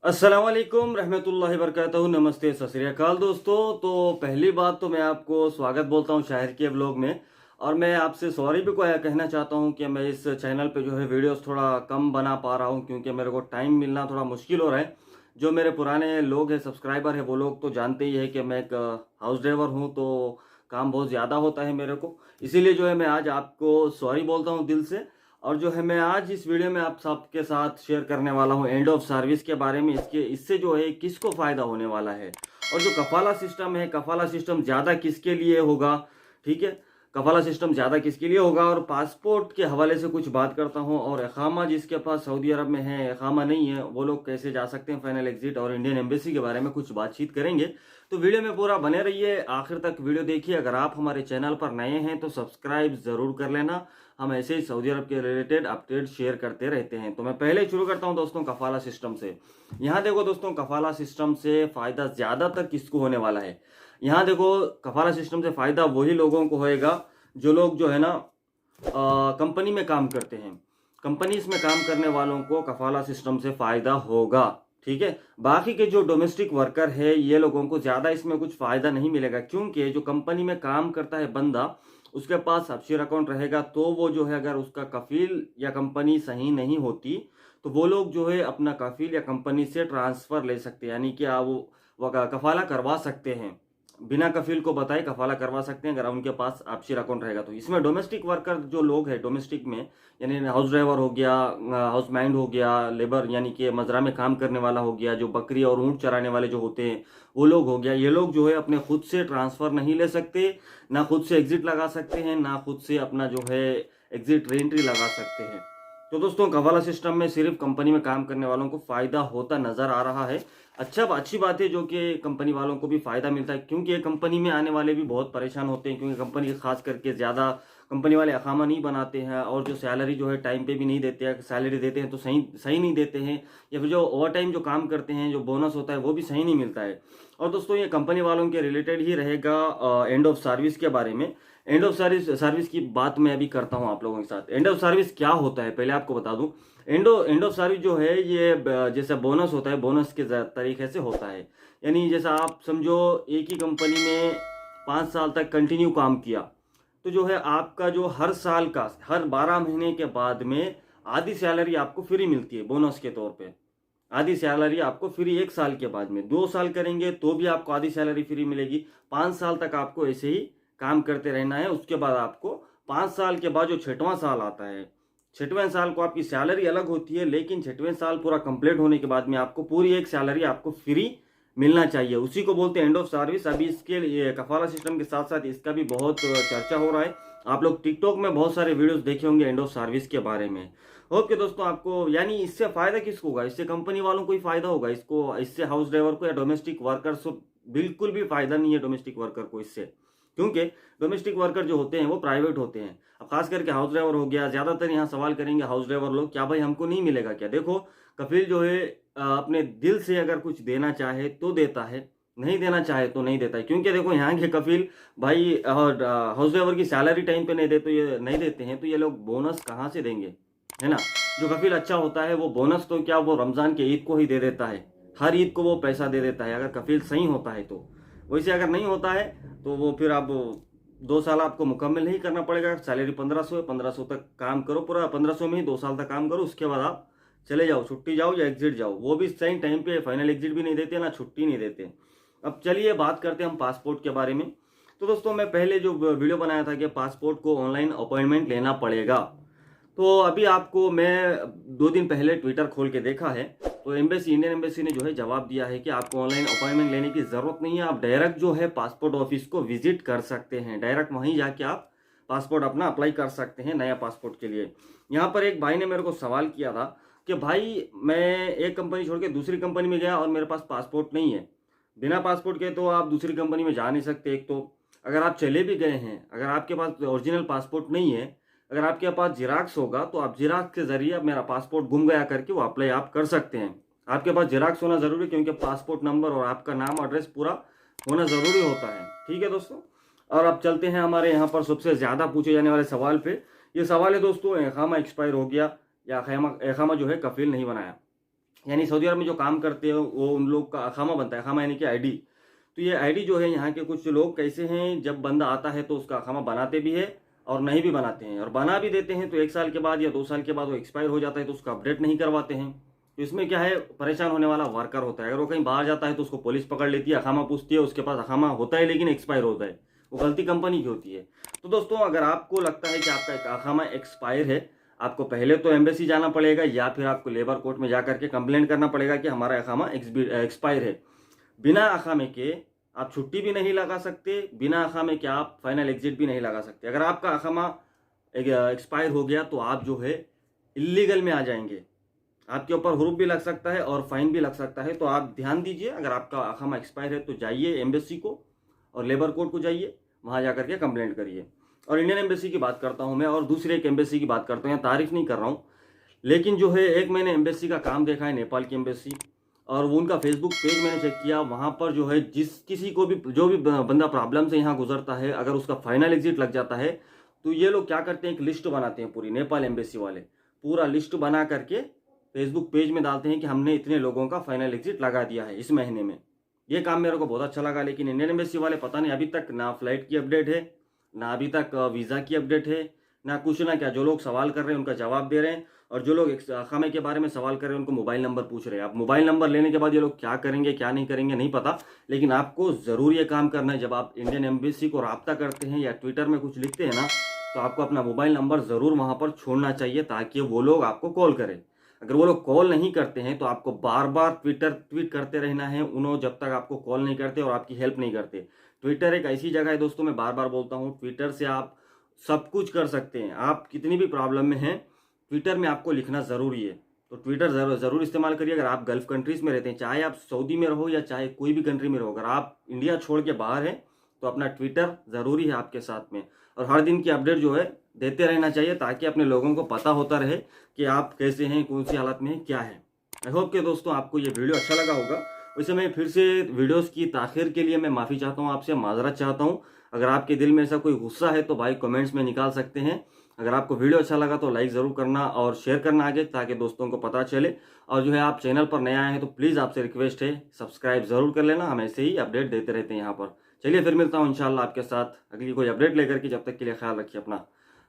अस्सलाम वालेकुम रहमतुल्लाहि वबरकातुहू। नमस्ते, सत श्री अकाल दोस्तों। तो पहली बात तो मैं आपको स्वागत बोलता हूं शाहिर के व्लॉग में। और मैं आपसे सॉरी भी कहना चाहता हूं कि मैं इस चैनल पे जो है वीडियोस थोड़ा कम बना पा रहा हूं, क्योंकि मेरे को टाइम मिलना थोड़ा मुश्किल हो रहा है। जो मेरे पुराने लोग हैं, सब्सक्राइबर है, वो लोग तो जानते ही है कि मैं एक हाउस ड्राइवर हूँ, तो काम बहुत ज़्यादा होता है मेरे को। इसीलिए जो है मैं आज आपको सॉरी बोलता हूँ दिल से। और जो है मैं आज इस वीडियो में आप सबके साथ शेयर करने वाला हूँ एंड ऑफ सर्विस के बारे में। इससे जो है किसको फ़ायदा होने वाला है, और जो कफाला सिस्टम है, कफाला सिस्टम ज़्यादा किसके लिए होगा, ठीक है, कफाला सिस्टम ज़्यादा किसके लिए होगा। और पासपोर्ट के हवाले से कुछ बात करता हूँ। और इकामा जिसके पास सऊदी अरब में है, इकामा नहीं है, वो लोग कैसे जा सकते हैं, फाइनल एग्जिट और इंडियन एम्बेसी के बारे में कुछ बातचीत करेंगे। तो वीडियो में पूरा बने रहिए, आखिर तक वीडियो देखिए। अगर आप हमारे चैनल पर नए हैं तो सब्सक्राइब ज़रूर कर लेना। हम ऐसे ही सऊदी अरब के रिलेटेड अपडेट शेयर करते रहते हैं। तो मैं पहले शुरू करता हूं दोस्तों कफाला सिस्टम से। यहाँ देखो दोस्तों, कफाला सिस्टम से फ़ायदा ज़्यादातर किसको होने वाला है। यहाँ देखो, कफाला सिस्टम से फ़ायदा वही लोगों को होएगा जो लोग जो है ना कंपनी में काम करते हैं। कंपनीज में काम करने वालों को कफाला सिस्टम से फ़ायदा होगा, ठीक है। बाकी के जो डोमेस्टिक वर्कर है, ये लोगों को ज़्यादा इसमें कुछ फ़ायदा नहीं मिलेगा, क्योंकि जो कंपनी में काम करता है बंदा, उसके पास अपशियर अकाउंट रहेगा। तो वो जो है, अगर उसका कफील या कंपनी सही नहीं होती, तो वो लोग जो है अपना कफील या कंपनी से ट्रांसफ़र ले सकते हैं, यानी कि वो कफाला करवा सकते हैं। बिना कफील को बताए कफाला करवा सकते हैं अगर उनके पास अपशियर अकाउंट रहेगा। तो इसमें डोमेस्टिक वर्कर जो लोग हैं, डोमेस्टिक में यानी हाउस ड्राइवर हो गया, हाउस माइंड हो गया, लेबर यानी कि मजरा में काम करने वाला हो गया, जो बकरी और ऊँट चराने वाले जो होते हैं वो लोग हो गया, ये लोग जो है अपने खुद से ट्रांसफ़र नहीं ले सकते, ना खुद से एग्जिट लगा सकते हैं, ना खुद से अपना जो है एग्जिट रीएंट्री लगा सकते हैं। तो दोस्तों, कफाला सिस्टम में सिर्फ कंपनी में काम करने वालों को फ़ायदा होता नज़र आ रहा है। अच्छी बात है जो कि कंपनी वालों को भी फ़ायदा मिलता है, क्योंकि ये कंपनी में आने वाले भी बहुत परेशान होते हैं, क्योंकि कंपनी खास करके ज़्यादा कंपनी वाले अकामा नहीं बनाते हैं, और जो सैलरी जो है टाइम पे भी नहीं देते हैं। सैलरी देते हैं तो सही सही नहीं देते हैं, या फिर जो ओवर टाइम जो काम करते हैं, जो बोनस होता है वो भी सही नहीं मिलता है। और दोस्तों, ये कंपनी वालों के रिलेटेड ही रहेगा एंड ऑफ सर्विस के बारे में। एंड ऑफ सर्विस की बात मैं अभी करता हूँ आप लोगों के साथ। एंड ऑफ सर्विस क्या होता है पहले आपको बता दूं। एंड ऑफ सर्विस जो है, ये जैसे बोनस होता है, बोनस के तरीके से होता है। यानी जैसा आप समझो, एक ही कंपनी में 5 साल तक कंटिन्यू काम किया, तो जो है आपका जो हर साल का, हर 12 महीने के बाद में आधी सैलरी आपको फ्री मिलती है बोनस के तौर पे। आधी सैलरी आपको फ्री 1 साल के बाद में। 2 साल करेंगे तो भी आपको आधी सैलरी फ्री मिलेगी। 5 साल तक आपको ऐसे ही काम करते रहना है। उसके बाद आपको 5 साल के बाद जो 6वां साल आता है, 6वें साल को आपकी सैलरी अलग होती है, लेकिन 6वें साल पूरा कंप्लीट होने के बाद में आपको पूरी एक सैलरी आपको फ्री मिलना चाहिए। उसी को बोलते हैं एंड ऑफ सर्विस। अभी इसके लिए कफाला सिस्टम के साथ साथ इसका भी बहुत चर्चा हो रहा है। आप लोग टिकटॉक में बहुत सारे वीडियोस देखे होंगे एंड ऑफ सर्विस के बारे में। ओके दोस्तों, आपको यानी इससे फायदा किसको होगा? इससे कंपनी वालों को ही फायदा होगा। इससे हाउस ड्राइवर को या डोमेस्टिक वर्कर्स को बिल्कुल भी फायदा नहीं है। डोमेस्टिक वर्कर को इससे, क्योंकि डोमेस्टिक वर्कर जो होते हैं वो प्राइवेट होते हैं। अब खास करके हाउस ड्राइवर हो गया, ज्यादातर यहाँ सवाल करेंगे हाउस ड्राइवर लोग, क्या भाई हमको नहीं मिलेगा क्या? देखो, कफील जो है अपने दिल से अगर कुछ देना चाहे तो देता है, नहीं देना चाहे तो नहीं देता है। क्योंकि देखो, यहाँ के कफील भाई हाउस ड्राइवर की सैलरी टाइम पे नहीं देते हैं, तो ये लोग बोनस कहाँ से देंगे, है ना। जो कफील अच्छा होता है वो बोनस तो क्या, वो रमजान के ईद को ही दे देता है। हर ईद को वो पैसा दे देता है, अगर कफील सही होता है तो। वैसे अगर नहीं होता है तो वो फिर आप 2 साल आपको मुकम्मल नहीं करना पड़ेगा। सैलरी 1500 है, 1500 तक काम करो, पूरा 1500 में ही 2 साल तक काम करो। उसके बाद आप चले जाओ, छुट्टी जाओ या एग्जिट जाओ। वो भी सही टाइम पे, फाइनल एग्जिट भी नहीं देते, ना छुट्टी नहीं देते। अब चलिए बात करते हैं हम पासपोर्ट के बारे में। तो दोस्तों, मैं पहले जो वीडियो बनाया था कि पासपोर्ट को ऑनलाइन अपॉइंटमेंट लेना पड़ेगा, तो अभी आपको मैं 2 दिन पहले ट्विटर खोल के देखा है, तो इंडियन एम्बेसी ने जो है जवाब दिया है कि आपको ऑनलाइन अपॉइंटमेंट लेने की ज़रूरत नहीं है। आप डायरेक्ट जो है पासपोर्ट ऑफिस को विजिट कर सकते हैं। डायरेक्ट वहीं जाके आप पासपोर्ट अपना अप्लाई कर सकते हैं नया पासपोर्ट के लिए। यहाँ पर एक भाई ने मेरे को सवाल किया था कि भाई, मैं एक कंपनी छोड़ के दूसरी कंपनी में गया और मेरे पास पासपोर्ट नहीं है। बिना पासपोर्ट के तो आप दूसरी कंपनी में जा नहीं सकते। एक तो अगर आप चले भी गए हैं, अगर आपके पास ओरिजिनल पासपोर्ट नहीं है, अगर आपके पास जिराक्स होगा, तो आप जिराक्स के जरिए मेरा पासपोर्ट गुम गया करके वो अप्लाई आप कर सकते हैं। आपके पास जिराक्स होना जरूरी है, क्योंकि पासपोर्ट नंबर और आपका नाम एड्रेस पूरा होना जरूरी होता है। ठीक है दोस्तों, और अब चलते हैं हमारे यहाँ पर सबसे ज़्यादा पूछे जाने वाले सवाल पे। ये सवाल है दोस्तों, इकामा एक्सपायर हो गया या इकामा जो है कफील नहीं बनाया। यानी सऊदी अरब में जो काम करते हैं वो उन लोग का अखामा बनता है, अखामा यानी कि आईडी। तो ये आईडी जो है यहाँ के कुछ लोग कैसे हैं, जब बंदा आता है तो उसका अखामा बनाते भी है और नहीं भी बनाते हैं, और बना भी देते हैं तो 1 साल के बाद या 2 साल के बाद वो एक्सपायर हो जाता है तो उसका अपडेट नहीं करवाते हैं। तो इसमें क्या है, परेशान होने वाला वर्कर होता है। अगर वो कहीं बाहर जाता है तो उसको पुलिस पकड़ लेती है, अखामा पूछती है, उसके पास अखामा होता है लेकिन एक्सपायर होता है, वो गलती कंपनी की होती है। तो दोस्तों अगर आपको लगता है कि आपका एक अखामा एक्सपायर है, आपको पहले तो एम्बेसी जाना पड़ेगा या फिर आपको लेबर कोर्ट में जाकर के कंप्लेंट करना पड़ेगा कि हमारा अखामा एक्सपायर है। बिना अखामे के आप छुट्टी भी नहीं लगा सकते, बिना अखामे के आप फाइनल एग्जिट भी नहीं लगा सकते। अगर आपका अखामा एक्सपायर हो गया तो आप जो है इलीगल में आ जाएंगे, आपके ऊपर हुरूफ भी लग सकता है और फाइन भी लग सकता है। तो आप ध्यान दीजिए, अगर आपका अखामा एक्सपायर है तो जाइए एम्बेसी को और लेबर कोर्ट को जाइए, वहाँ जाकर के कंप्लेंट करिए। और इंडियन एम्बेसी की बात करता हूँ मैं, और दूसरे एक एम्बेसी की बात करता हूँ, यहाँ तारीफ नहीं कर रहा हूँ, लेकिन जो है एक मैंने एम्बेसी का काम देखा है, नेपाल की एम्बेसी, और वो उनका फेसबुक पेज मैंने चेक किया। वहाँ पर जो है जिस किसी को भी, जो भी बंदा प्रॉब्लम से यहाँ गुजरता है, अगर उसका फाइनल एग्जिट लग जाता है तो ये लोग क्या करते हैं, एक लिस्ट बनाते हैं पूरी, नेपाल एम्बेसी वाले पूरा लिस्ट बना करके फेसबुक पेज में डालते हैं कि हमने इतने लोगों का फाइनल एग्जिट लगा दिया है इस महीने में। ये काम मेरे को बहुत अच्छा लगा। लेकिन इंडियन एम्बेसी वाले पता नहीं अभी तक ना फ्लाइट की अपडेट है, ना अभी तक वीज़ा की अपडेट है, ना कुछ ना क्या। जो लोग सवाल कर रहे हैं उनका जवाब दे रहे हैं, और जो लोग अखामे के बारे में सवाल कर रहे हैं उनको मोबाइल नंबर पूछ रहे हैं। अब मोबाइल नंबर लेने के बाद ये लोग क्या करेंगे क्या नहीं करेंगे नहीं पता, लेकिन आपको ज़रूर ये काम करना है। जब आप इंडियन एम्बेसी को रब्ता करते हैं या ट्विटर में कुछ लिखते हैं ना, तो आपको अपना मोबाइल नंबर ज़रूर वहाँ पर छोड़ना चाहिए ताकि वो लोग आपको कॉल करें। अगर वो लोग कॉल नहीं करते हैं तो आपको बार बार ट्वीट करते रहना है उन्होंने, जब तक आपको कॉल नहीं करते और आपकी हेल्प नहीं करते। ट्विटर एक ऐसी जगह है दोस्तों, मैं बार बार बोलता हूँ, ट्विटर से आप सब कुछ कर सकते हैं। आप कितनी भी प्रॉब्लम में हैं, ट्विटर में आपको लिखना ज़रूरी है। तो ट्विटर ज़रूर इस्तेमाल करिए। अगर आप गल्फ़ कंट्रीज़ में रहते हैं, चाहे आप सऊदी में रहो या चाहे कोई भी कंट्री में रहो, अगर आप इंडिया छोड़ के बाहर हैं तो अपना ट्विटर ज़रूरी है आपके साथ में, और हर दिन की अपडेट जो है देते रहना चाहिए ताकि अपने लोगों को पता होता रहे कि आप कैसे हैं, कौन सी हालत में हैं, क्या है। आई होप कि दोस्तों आपको ये वीडियो अच्छा लगा होगा। वैसे मैं फिर से वीडियोस की ताख़िर के लिए मैं माफ़ी चाहता हूँ, आपसे माजरत चाहता हूँ। अगर आपके दिल में ऐसा कोई गुस्सा है तो भाई कमेंट्स में निकाल सकते हैं। अगर आपको वीडियो अच्छा लगा तो लाइक ज़रूर करना और शेयर करना आगे, ताकि दोस्तों को पता चले। और जो है आप चैनल पर नए आए हैं तो प्लीज़ आपसे रिक्वेस्ट है, सब्सक्राइब ज़रूर कर लेना। हम ऐसे ही अपडेट देते रहते हैं यहाँ पर। चलिए फिर मिलता हूँ इंशाल्लाह आपके साथ अगली कोई अपडेट लेकर के। जब तक के लिए ख्याल रखिए अपना।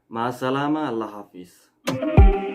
मास्सलामा, अल्लाह हाफिज़।